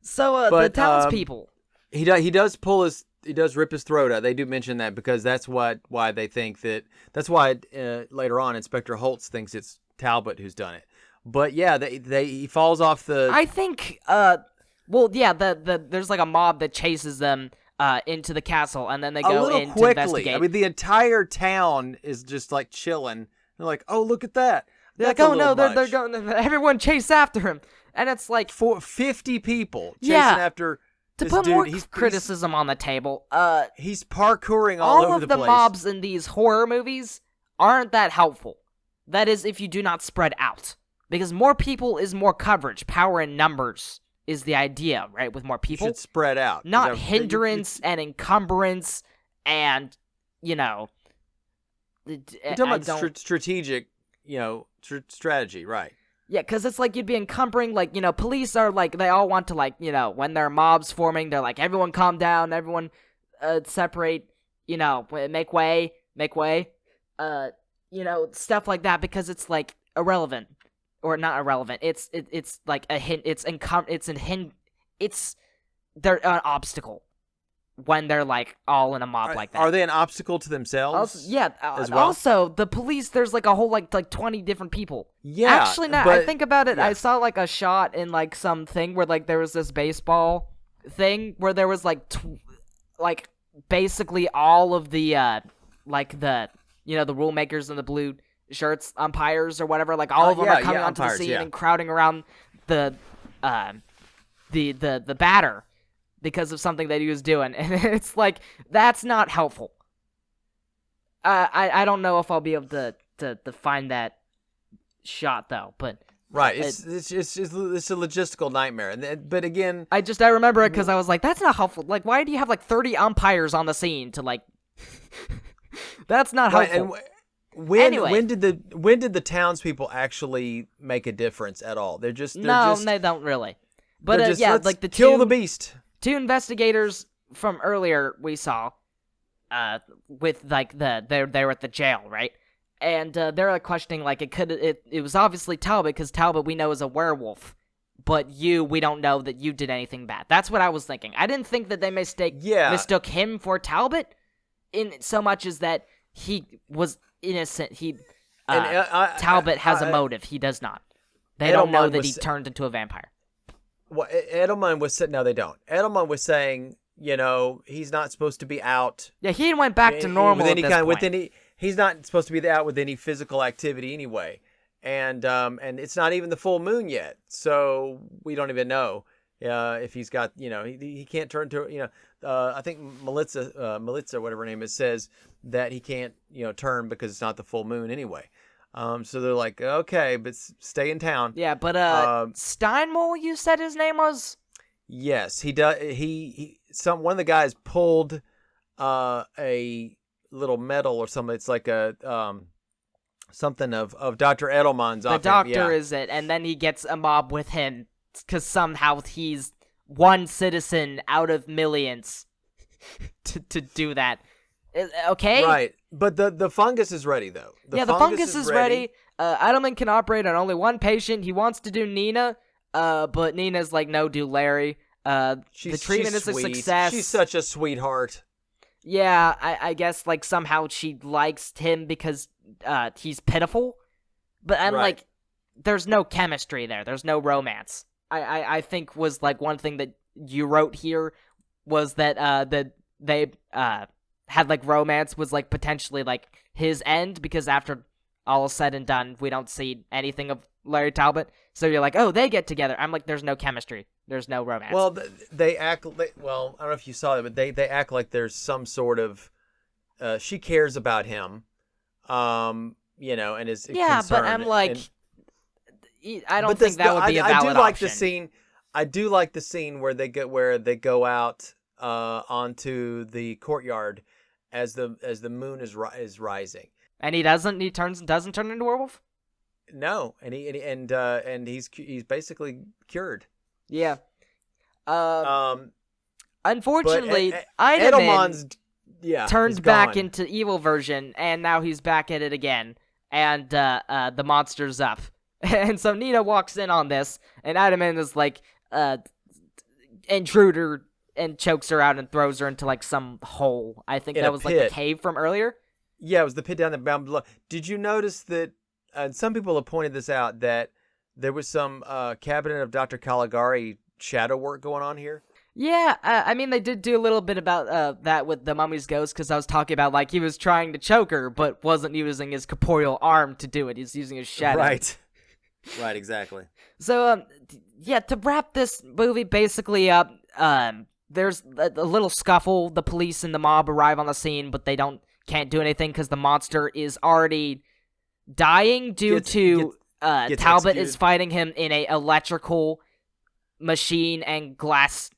So, the townspeople. He does rip his throat out. They do mention that because that's why they think that. That's why later on Inspector Holtz thinks it's Talbot who's done it. But yeah, he falls off the. I think. There's like a mob that chases them into the castle, and then they go in to investigate. I mean, the entire town is just like chilling. They're like, "Oh, look at that!" They're like, "Oh no, they're going." Everyone chase after him, and it's like 50 people chasing after. To put more criticism on the table, he's parkouring all over the place. All of the mobs in these horror movies aren't that helpful. That is, if you do not spread out, because more people is more coverage. Power in numbers is the idea, right? With more people, you should spread out, not hindrance and encumbrance, and you're talking about strategic, strategy, right? Yeah, because it's like you'd be encumbering, like, police are like, they all want to, like, when there are mobs forming, they're like, everyone calm down, everyone separate, make way, stuff like that, because it's, like, irrelevant, or not irrelevant, it's like a hint, they're an obstacle when they're, like, all in a mob like that. Are they an obstacle to themselves? As well? Also, the police, there's, like, a whole, like 20 different people. Yeah. Actually, now I think about it, I saw, like, a shot in, like, some thing where, like, there was this baseball thing where there was, like, basically all of the, the rule makers in the blue shirts, umpires or whatever, like, all of them are coming onto the scene and crowding around the batter. Because of something that he was doing. And it's like, that's not helpful. I don't know if I'll be able to find that shot, though. But right, it's a logistical nightmare. But again... I remember it because I was like, that's not helpful. Like, why do you have, like, 30 umpires on the scene to, like... That's not helpful. And when did the townspeople actually make a difference at all? They don't really. But, like, kill the beast. Two investigators from earlier we saw, with, like, they were at the jail, right? And they're like questioning, like, it was obviously Talbot, because Talbot we know is a werewolf, but we don't know that you did anything bad. That's what I was thinking. I didn't think that they mistook him for Talbot, in so much as that he was innocent. Talbot has a motive. He does not. They don't know that he turned into a vampire. Well, Edelman was saying, no, they don't. Edelman was saying, he's not supposed to be out. Yeah, he went back to normal at this point. He's not supposed to be out with any physical activity anyway. And it's not even the full moon yet. So we don't even know if he's got, he can't turn to, I think Melissa, whatever her name is, says that he can't, turn because it's not the full moon anyway. So they're like, okay, but stay in town. Yeah, but Steinmole, you said his name was? Yes, he does. One of the guys pulled a little medal or something. It's like a something of Dr. Edelman's. The doctor is it, and then he gets a mob with him because somehow he's one citizen out of millions to do that. Okay, right. But the fungus is ready though. The fungus is ready. Edelman can operate on only one patient. He wants to do Nina, but Nina's like, no, do Larry. The treatment is a success. She's such a sweetheart. Yeah, I guess like somehow she likes him because he's pitiful. But I'm like, there's no chemistry there. There's no romance. I think was like one thing that you wrote here was that they had like romance was like potentially like his end, because after all is said and done, we don't see anything of Larry Talbot. So you're like, oh, they get together. I'm like, there's no chemistry. There's no romance. Well, they act. Well, I don't know if you saw it, but they act like there's some sort of. She cares about him, and is concerned. Yeah, but I'm like, I don't think that would be a valid option. I do like the scene where they go out onto the courtyard as the moon is rising. And he doesn't turn into a werewolf? No, and he's basically cured. Yeah. Unfortunately, Edelman's turned back into evil version, and now he's back at it again. And the monster's up. And so Nina walks in on this, and Edelman is like, intruder, and chokes her out and throws her into like some hole. I think that was like the cave from earlier. Yeah, it was the pit down below. Did you notice that? Some people have pointed this out, that there was some Cabinet of Dr. Caligari shadow work going on here. Yeah, I mean, they did do a little bit about that with the Mummy's Ghost, because I was talking about like he was trying to choke her, but wasn't using his corporeal arm to do it. He's using his shadow. Right, exactly. So, to wrap this movie basically up, there's a little scuffle. The police and the mob arrive on the scene, but they can't do anything because the monster is already dying due to Talbot executed. Is fighting him in a electrical machine and glass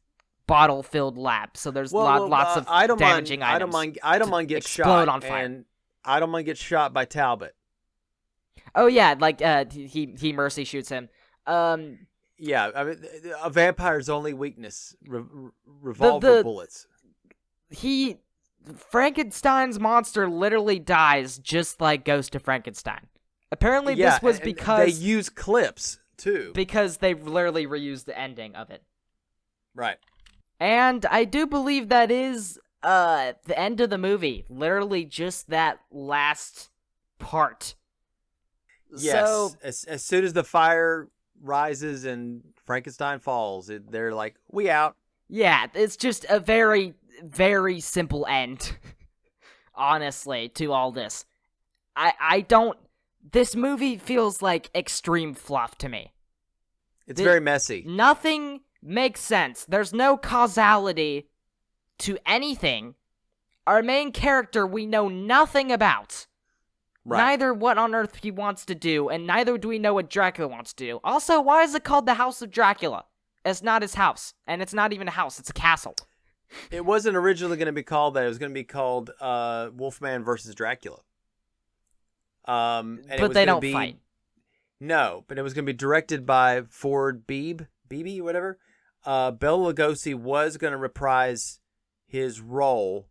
bottle filled lab. So there's lots of damaging items. Idleman gets shot on fire. And Idleman gets shot by Talbot. Oh yeah, like he mercy shoots him. Yeah, I mean, a vampire's only weakness, revolver bullets. Frankenstein's monster literally dies just like Ghost of Frankenstein. Apparently this was because... They use clips, too. Because they literally reused the ending of it. Right. And I do believe that is the end of the movie. Literally just that last part. Yes, so, as soon as the fire rises and Frankenstein falls, they're like, we out. Yeah, it's just a very, very simple end, honestly, to all this. This movie feels like extreme fluff to me. It's very messy. Nothing makes sense. There's no causality to anything. Our main character we know nothing about. Right. Neither what on earth he wants to do, and neither do we know what Dracula wants to do. Also, why is it called the House of Dracula? It's not his house, and it's not even a house, it's a castle. It wasn't originally going to be called that. It was going to be called Wolfman versus Dracula. But they don't fight. No, but it was going to be directed by Ford Beebe, whatever. Bela Lugosi was going to reprise his role,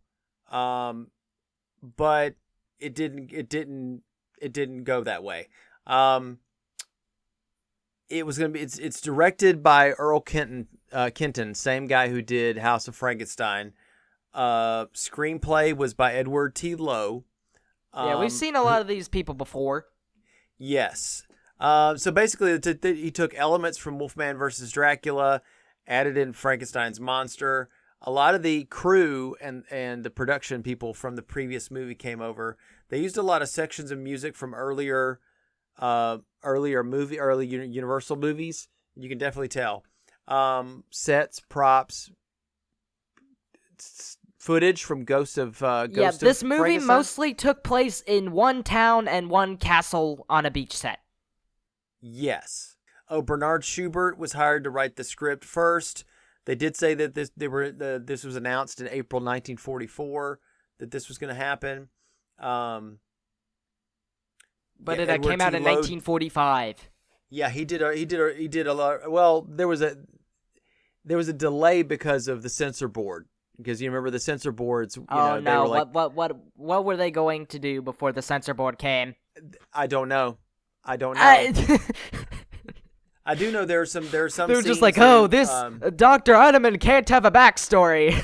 but it didn't it didn't go that way. It was gonna be. It's directed by Earl Kenton, same guy who did House of Frankenstein. Screenplay was by Edward T. Lowe. Yeah, we've seen a lot of these people before. Yes. So basically, he took elements from Wolfman versus Dracula, added in Frankenstein's monster. A lot of the crew and the production people from the previous movie came over. They used a lot of sections of music from earlier Universal movies. You can definitely tell. Sets, props, footage from Ghost of this movie Frankenstein. mostly took place in one town and one castle on a beach set. Yes. Oh, Bernard Schubert was hired to write the script first. They did say that this was announced in April 1944 that this was going to happen. But it came out in 1945. Yeah, he did a lot. Well, there was a delay because of the censor board. Because you remember the censor boards. They were like, what were they going to do before the censor board came? I don't know. I do know there are some. They're just like, this Dr. Eineman can't have a backstory.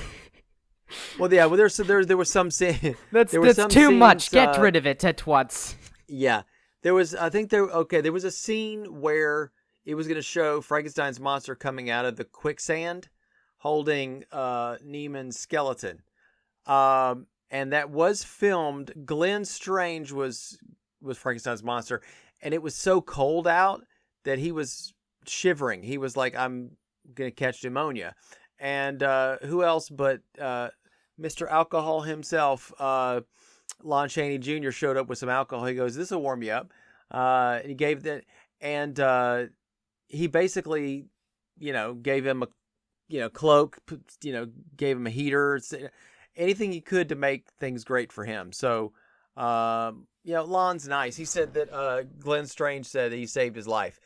Well, yeah. Well, there was some scene. That's too much. Get rid of it at once. Yeah, there was. I think there was a scene where it was going to show Frankenstein's monster coming out of the quicksand, holding Neiman's skeleton, and that was filmed. Glenn Strange was Frankenstein's monster, and it was so cold out that he was shivering. He was like, I'm going to catch pneumonia. And who else but Mr. Alcohol himself, Lon Chaney Jr. showed up with some alcohol. He goes, this will warm you up. He gave that, and he basically, gave him a, cloak, gave him a heater, anything he could to make things great for him. So, Lon's nice. He said that Glenn Strange said that he saved his life.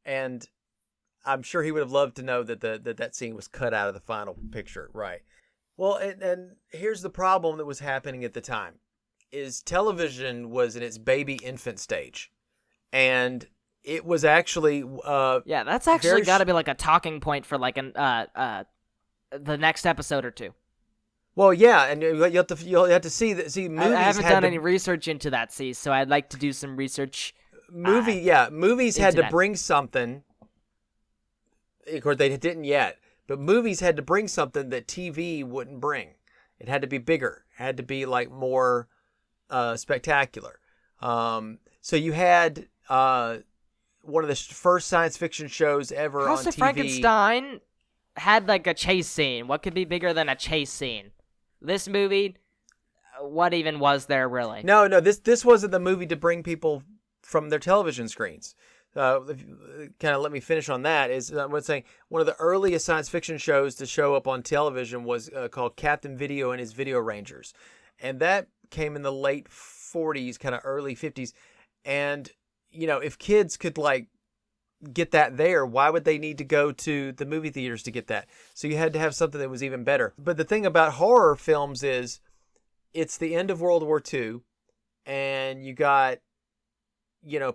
And I'm sure he would have loved to know that that scene was cut out of the final picture. Right. Well, and here's the problem that was happening at the time is television was in its baby infant stage. And it was actually that's actually got to be like a talking point for like the next episode or two. Well, yeah, and you'll have to see that. See, movies. I haven't done any research into that, so I'd like to do some research. Movies had to bring something. Of course, they didn't yet, but movies had to bring something that TV wouldn't bring. It had to be bigger. It had to be like more spectacular. So you had one of the first science fiction shows ever House on of TV. Frankenstein had like a chase scene. What could be bigger than a chase scene? This movie, what even was there really? No, this wasn't the movie to bring people from their television screens. Kind of let me finish on that. I was saying one of the earliest science fiction shows to show up on television was called Captain Video and His Video Rangers, and that came in the late 40s, kind of early 50s. And if kids could like get that there, why would they need to go to the movie theaters to get that? So you had to have something that was even better. But the thing about horror films is it's the end of World War II, and you got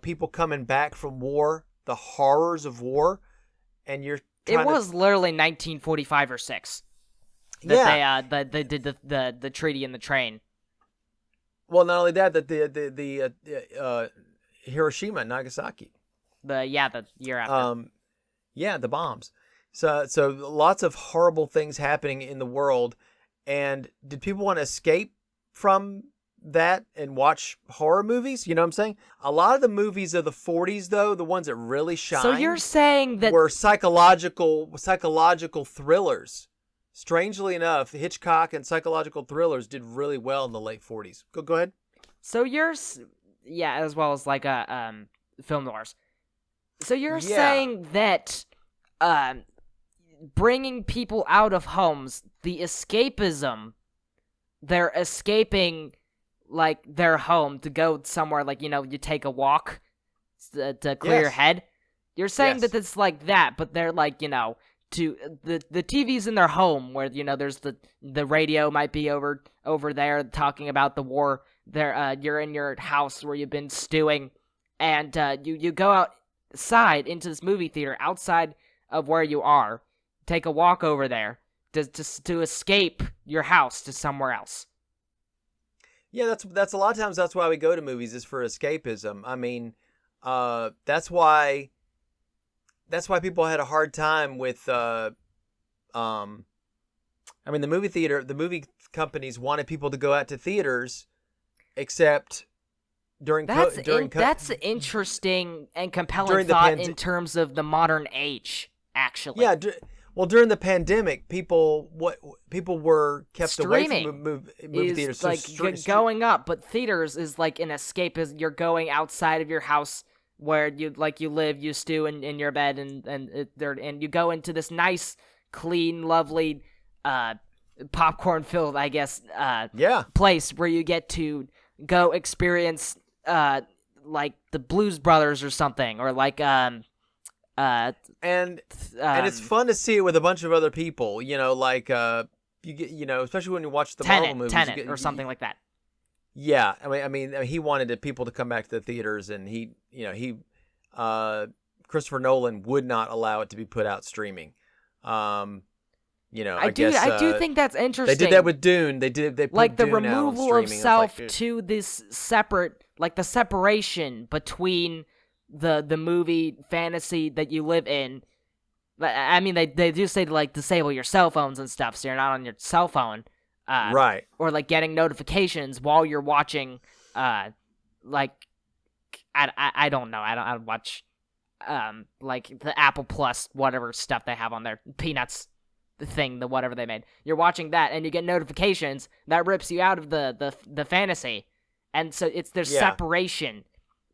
people coming back from war, the horrors of war, and you're it was literally 1945 or 6 that they did the treaty in the train. Well, not only that, the Hiroshima and Nagasaki. The year after. The bombs. So lots of horrible things happening in the world. And did people want to escape from that and watch horror movies? You know what I'm saying? A lot of the movies of the 40s, though, the ones that really shine. So you're saying that were psychological thrillers. Strangely enough, Hitchcock and psychological thrillers did really well in the late 40s. Go ahead. So as well as like film noirs. So you're saying that bringing people out of homes, the escapism, they're escaping like their home to go somewhere like, you take a walk to clear your head. You're saying that it's like that, but they're like, to the TV's in their home where, there's the radio might be over there talking about the war you're in your house where you've been stewing, and you go outside into this movie theater outside of where you are, take a walk over there to escape your house to somewhere else. Yeah, that's a lot of times that's why we go to movies, is for escapism. I mean, that's why people had a hard time with I mean, the movie companies wanted people to go out to theaters, except during that's interesting and compelling thought in terms of the modern age, actually. Yeah, well, during the pandemic, people were kept away from movie theaters. So like going up, but theaters is like an escape. Is you're going outside of your house where you live, you stew in your bed, and you go into this nice, clean, lovely, popcorn filled, I guess, place where you get to go experience like the Blues Brothers or something, or like and it's fun to see it with a bunch of other people, like you get, especially when you watch the Marvel movies, Tenet or something like that. Yeah, I mean, he wanted people to come back to the theaters, and Christopher Nolan would not allow it to be put out streaming. I do think that's interesting. They did that with Dune. They put like the Dune removal of self to this separate, like the separation between the movie fantasy that you live in. I mean, they do say to like disable your cell phones and stuff, so you're not on your cell phone, right? Or like getting notifications while you're watching, like I don't know, I don't watch, like the Apple Plus whatever stuff they have on their Peanuts thing, the whatever they made. You're watching that and you get notifications that rips you out of the fantasy, and so there's separation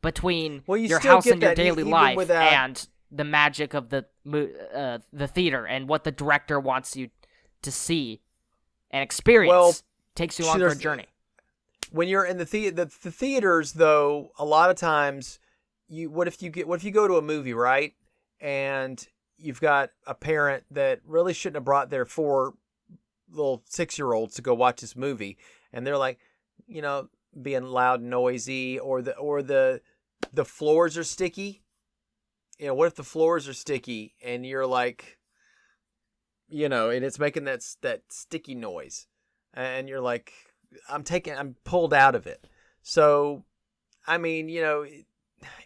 between your house and your daily life and the magic of the theater and what the director wants you to see and experience. Takes you on for a journey. When you're in the theaters, though, a lot of times, what if you go to a movie, right, and you've got a parent that really shouldn't have brought their 4 little 6-year-olds to go watch this movie, and they're like, being loud and noisy, or the floors are sticky. What if the floors are sticky and you're like, and it's making that sticky noise, and you're like, I'm pulled out of it. So, I mean,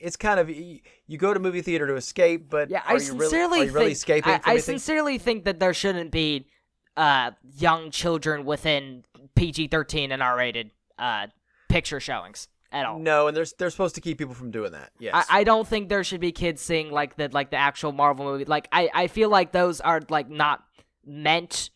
it's kind of, you go to movie theater to escape, but are you really escaping from anything? I sincerely think that there shouldn't be young children within PG-13 and R-rated picture showings at all. No, and they're supposed to keep people from doing that. Yes. I don't think there should be kids seeing like the actual Marvel movie. Like I feel like those are like not meant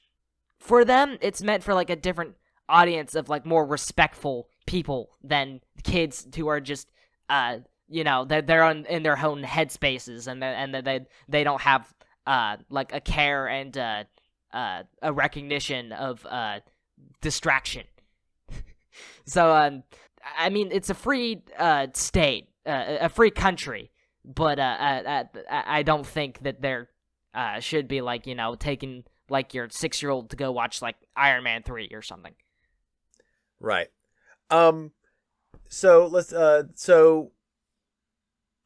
for them. It's meant for like a different audience of like more respectful people than kids who are just they're in their own headspaces, and they don't have like a care and a recognition of distraction. So I mean, it's a free state, a free country, but I don't think that there should be like taking like your 6-year-old to go watch like Iron Man 3 or something. Right. So let's so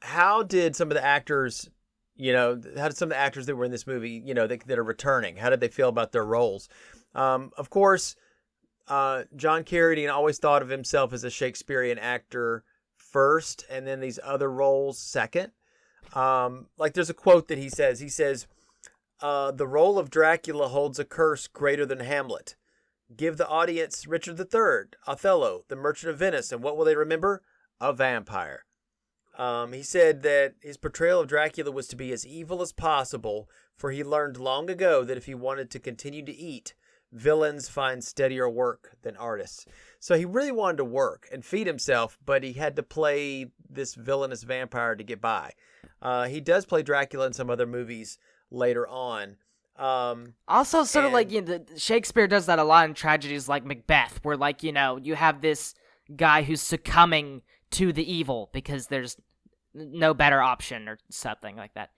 how did some of the actors, that were in this movie, that are returning, how did they feel about their roles? Of course, John Carradine always thought of himself as a Shakespearean actor first, and then these other roles second. Like there's a quote that he says, the role of Dracula holds a curse greater than Hamlet. Give the audience Richard III, Othello, The Merchant of Venice, and what will they remember? A vampire. He said that his portrayal of Dracula was to be as evil as possible, for he learned long ago that if he wanted to continue to eat, villains find steadier work than artists. So he really wanted to work and feed himself, but he had to play this villainous vampire to get by. He does play Dracula in some other movies later on. Also, sort of like Shakespeare does that a lot in tragedies like Macbeth, where like you have this guy who's succumbing to the evil because there's no better option or something like that.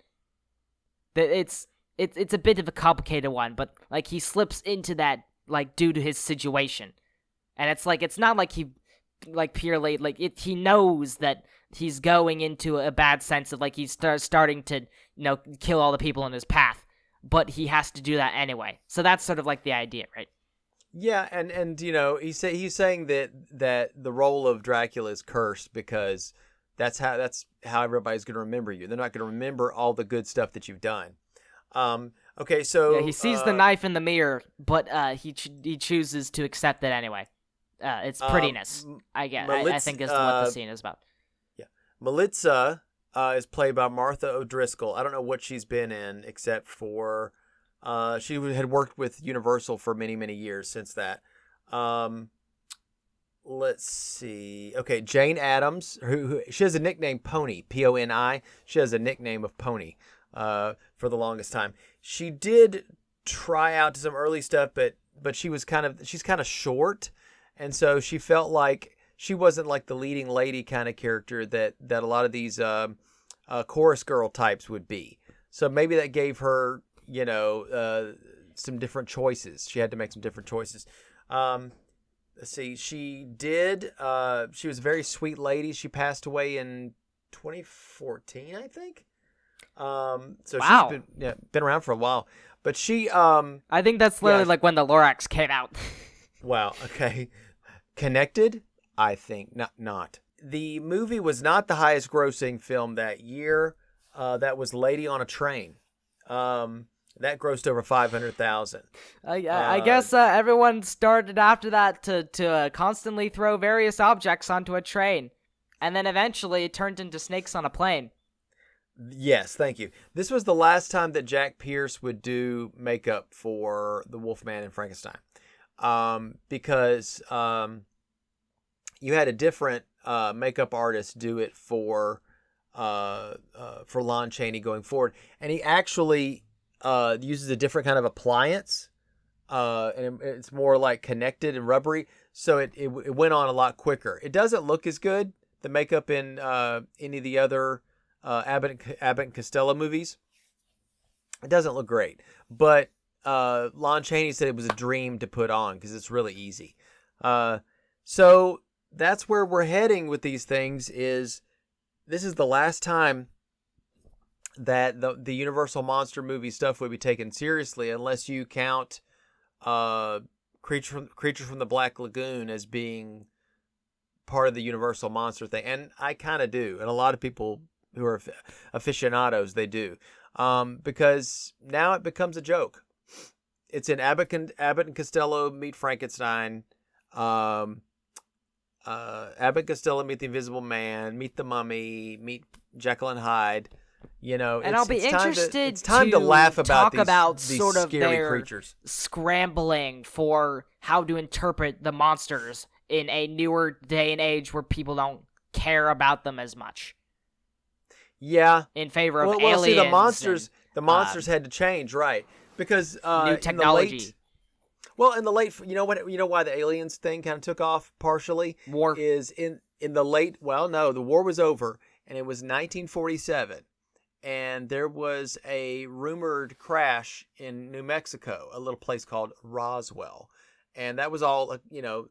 It's a bit of a complicated one, but like he slips into that like due to his situation, and it's like it's not like he like purely like he knows that he's going into a bad sense of like he's starting to kill all the people in his path, but he has to do that anyway. So that's sort of like the idea, right? Yeah, and he's saying that the role of Dracula is cursed because that's how everybody's going to remember you. They're not going to remember all the good stuff that you've done. Okay, so yeah, he sees the knife in the mirror, but he chooses to accept it anyway. It's prettiness, I guess. I think is what the scene is about. Yeah, Melitza is played by Martha O'Driscoll. I don't know what she's been in except for she had worked with Universal for many, many years since that. Let's see. Okay, Jane Addams, who she has a nickname Pony, Poni. She has a nickname of Pony for the longest time. She did try out to some early stuff, but she's kind of short, and so she felt like she wasn't like the leading lady kind of character that a lot of these chorus girl types would be. So maybe that gave her some different choices. She had to make some different choices. Let's see. She was a very sweet lady. She passed away in 2014, I think. So wow. She's been around for a while. But she I think that's literally like when the Lorax came out. Wow, okay. Connected? I think not. The movie was not the highest grossing film that year. That was Lady on a Train. That grossed over 500,000. I guess everyone started after that to constantly throw various objects onto a train, and then eventually it turned into snakes on a plane. Yes, thank you. This was the last time that Jack Pierce would do makeup for the Wolfman and Frankenstein, because you had a different makeup artist do it for Lon Chaney going forward, and he actually uses a different kind of appliance, and it's more like connected and rubbery, so it went on a lot quicker. It doesn't look as good, the makeup in any of the other Abbott and Costello movies. It doesn't look great, but Lon Chaney said it was a dream to put on because it's really easy. So that's where we're heading with these things. This is the last time that the Universal monster movie stuff would be taken seriously, unless you count Creature from the Black Lagoon as being part of the Universal monster thing, and I kind of do, and a lot of people who are aficionados, they do, because now it becomes a joke. It's in Abbott and Costello Meet Frankenstein, Abbott and Costello Meet the Invisible Man, Meet the Mummy, Meet Jekyll and Hyde. And I'll be interested. It's time to laugh about these sort of scary their creatures scrambling for how to interpret the monsters in a newer day and age where people don't care about them as much. Yeah, in favor of well, aliens. See, the monsters had to change, right? Because new technology. In the late, you know why the aliens thing kind of took off partially? War is in the late. Well, no, the war was over, and it was 1947. And there was a rumored crash in New Mexico, a little place called Roswell. And that was all, there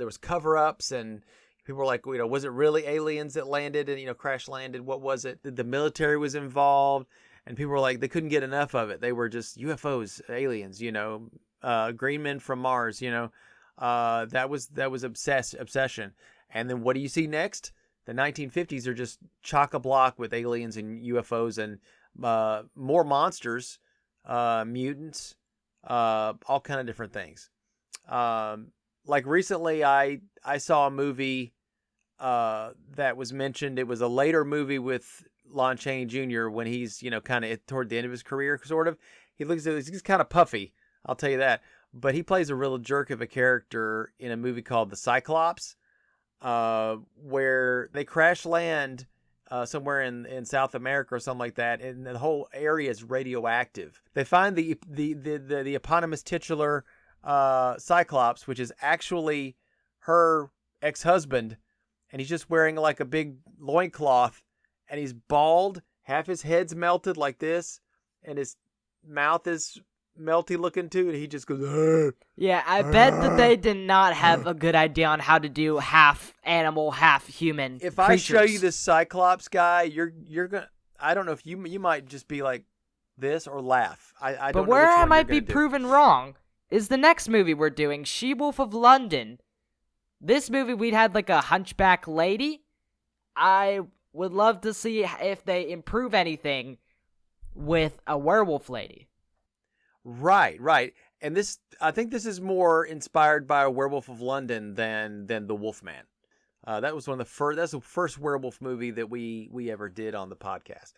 was cover-ups, and people were like, was it really aliens that landed and, crash landed? What was it? The military was involved, and people were like, they couldn't get enough of it. They were just UFOs, aliens, green men from Mars, that was obsession. And then what do you see next? The 1950s are just chock-a-block with aliens and UFOs and more monsters, mutants, all kind of different things. Like recently, I saw a movie that was mentioned. It was a later movie with Lon Chaney Jr. when he's kind of toward the end of his career, sort of. He's kind of puffy, I'll tell you that. But he plays a real jerk of a character in a movie called The Cyclops. Where they crash land somewhere in South America or something like that, and the whole area is radioactive. They find the eponymous titular Cyclops, which is actually her ex-husband, and he's just wearing like a big loincloth, and he's bald, half his head's melted like this, and his mouth is melty looking too, and he just goes. "Ugh." Yeah, I bet that they did not have a good idea on how to do half animal, half human. If I show you creatures. this Cyclops guy, you're gonna. I don't know if you might just be like this or laugh. I don't But know where which I one might you're be gonna do. proven wrong is the next movie we're doing, She-Wolf of London. This movie, we'd had like a hunchback lady. I would love to see if they improve anything with a werewolf lady. Right. And this, I think this is more inspired by a Werewolf of London than the Wolfman. That was one of the first. That's the first werewolf movie that we ever did on the podcast.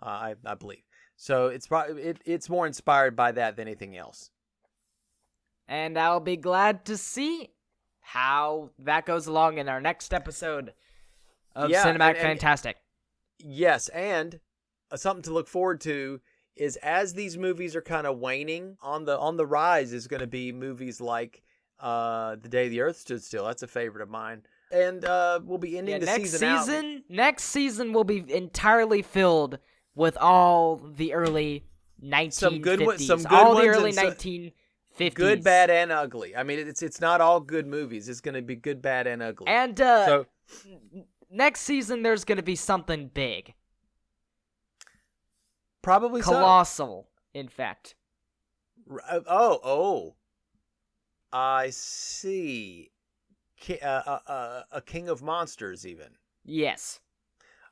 I believe. So it's more inspired by that than anything else. And I'll be glad to see how that goes along in our next episode of Cinematic Fantastic. Yes, and something to look forward to is as these movies are kind of waning, on the rise is going to be movies like The Day the Earth Stood Still. That's a favorite of mine. And we'll be ending the season out. Next season will be entirely filled with all the early 1950s. Some good ones the early and 1950s. Good, bad, and ugly. I mean, it's not all good movies. It's going to be good, bad, and ugly. And next season, there's going to be something big. Probably Colossal, in fact. Oh. I see. A King of Monsters, even. Yes.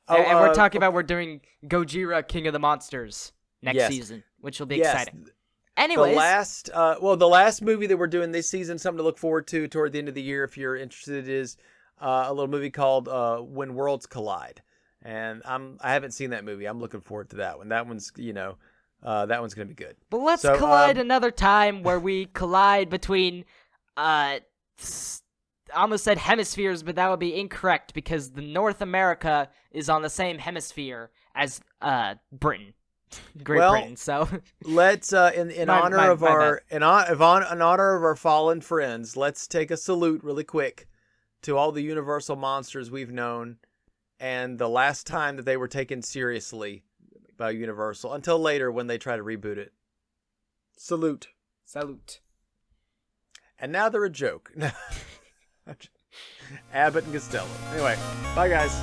Oh, and we're talking about we're doing Gojira, King of the Monsters next season, which will be exciting. Anyways. The last movie that we're doing this season, something to look forward to toward the end of the year, if you're interested, is a little movie called When Worlds Collide. And I haven't seen that movie. I'm looking forward to that one. That one's, that one's going to be good. But let's collide another time where we collide between, I almost said hemispheres, but that would be incorrect because the North America is on the same hemisphere as Britain. Britain. So let's in honor of our fallen friends, let's take a salute really quick to all the Universal monsters we've known, and the last time that they were taken seriously by Universal until later when they try to reboot it. Salute. And now they're a joke. Abbott and Costello. Anyway, bye guys.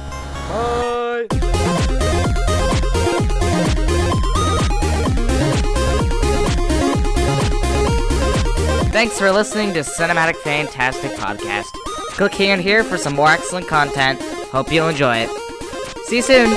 Bye. Thanks for listening to Cinematic Fantastic Podcast. Click here and here for some more excellent content. Hope you'll enjoy it. See you soon!